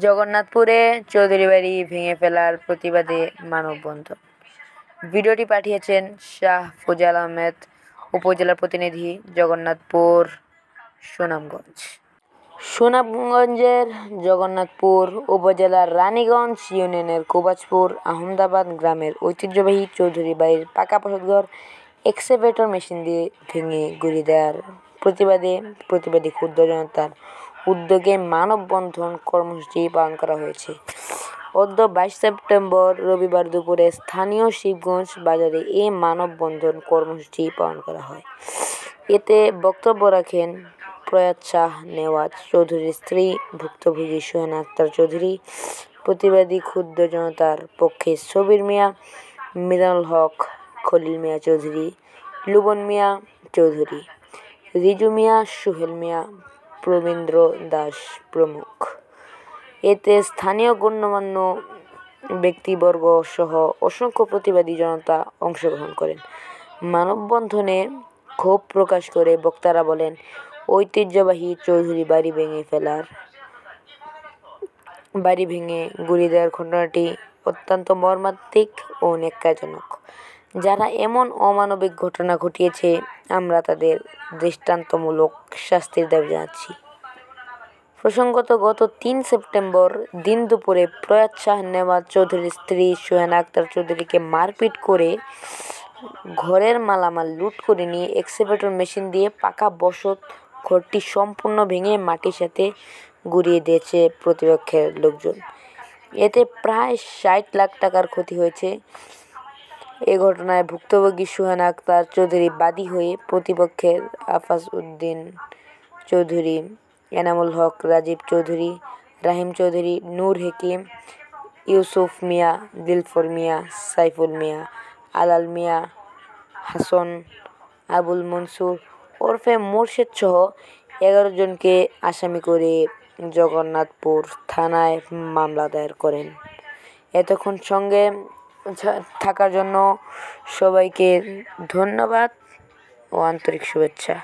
জগন্নাথপুরে চৌধুরী বাড়ি ভেঙে ফেলার প্রতিবাদে মানববন্ধন। ভিডিওটি পাঠিয়েছেন শাহ ফজল আহমেদ, উপজেলা প্রতিনিধি, জগন্নাথপুর, সুনামগঞ্জ। সুনামগঞ্জের জগন্নাথপুর উপজেলার রানীগঞ্জ ইউনিয়নের কুবাজপুর আহমদাবাদ গ্রামের ঐতিহ্যবাহী চৌধুরী বাড়ির পাকা বসতঘর এক্সকাভেটর মেশিন দিয়ে ভেঙে গুঁড়িয়ে দেওয়ার প্রতিবাদী ক্ষুব্ধ জনতার উদ্যোগে মানববন্ধন কর্মসূচি পালন করা হয়েছে। অদ্য 22 সেপ্টেম্বর রবিবার দুপুরে স্থানীয় শিবগঞ্জ বাজারে এই মানববন্ধন কর্মসূচি পালন করা হয়। এতে বক্তব্য রাখেন প্রয়াত শাহ নেওয়াজ চৌধুরীর স্ত্রী ভুক্তভোগী সোহেনা আক্তার চৌধুরী। প্রতিবাদী ক্ষুব্ধ জনতার পক্ষে সবির মিয়া, মিজানুল হক, খলিল মিয়া চৌধুরী, লুবন মিয়া চৌধুরী, রিজু মিয়া, সোহেল মিয়া, প্রবীন্দ্র দাস প্রমুখ। এতে স্থানীয় গণ্যমান্য ব্যক্তিবর্গ সহ অসংখ্য প্রতিবাদী জনতা অংশগ্রহণ করেন। মানববন্ধনে ক্ষোভ প্রকাশ করে বক্তারা বলেন, ঐতিহ্যবাহী চৌধুরী বাড়ি ভেঙে গুঁড়িয়ে দেওয়ার ঘটনাটি অত্যন্ত মর্মান্তিক ও ন্যাক্কারজনক। যারা এমন অমানবিক ঘটনা ঘটিয়েছে, আমরা তাদের দৃষ্টান্তমূলক শাস্তির দাবি জানাচ্ছি। প্রসঙ্গত, গত 3 সেপ্টেম্বর দিন দুপুরে প্রয়াত শাহ নেওয়াজ চৌধুরীর স্ত্রী সোহেনা আক্তার চৌধুরীকে মারপিট করে ঘরের মালামাল লুট করে নিয়ে এক্সকাভেটর মেশিন দিয়ে পাকা বসত ঘরটি সম্পূর্ণ ভেঙে মাটির সাথে গুঁড়িয়ে দিয়েছে প্রতিপক্ষের লোকজন। এতে প্রায় 60 লাখ টাকার ক্ষতি হয়েছে। এ ঘটনায় ভুক্তভোগী সোহেনা আক্তার চৌধুরী বাদী হয়ে প্রতিপক্ষের আফাজ উদ্দিন চৌধুরী, এনামুল হক, রাজীব চৌধুরী, রাহিম চৌধুরী, নূর হেকিম, ইউসুফ মিয়া, দিলফর মিয়া, সাইফুল মিয়া, আলাল মিয়া, হাসন, আবুল মনসুর ওরফে মোরশেদ সহ 11 জনকে আসামি করে জগন্নাথপুর থানায় মামলা দায়ের করেন। এতক্ষণ সঙ্গে থাকার জন্য সবাইকে ধন্যবাদ ও আন্তরিক শুভেচ্ছা।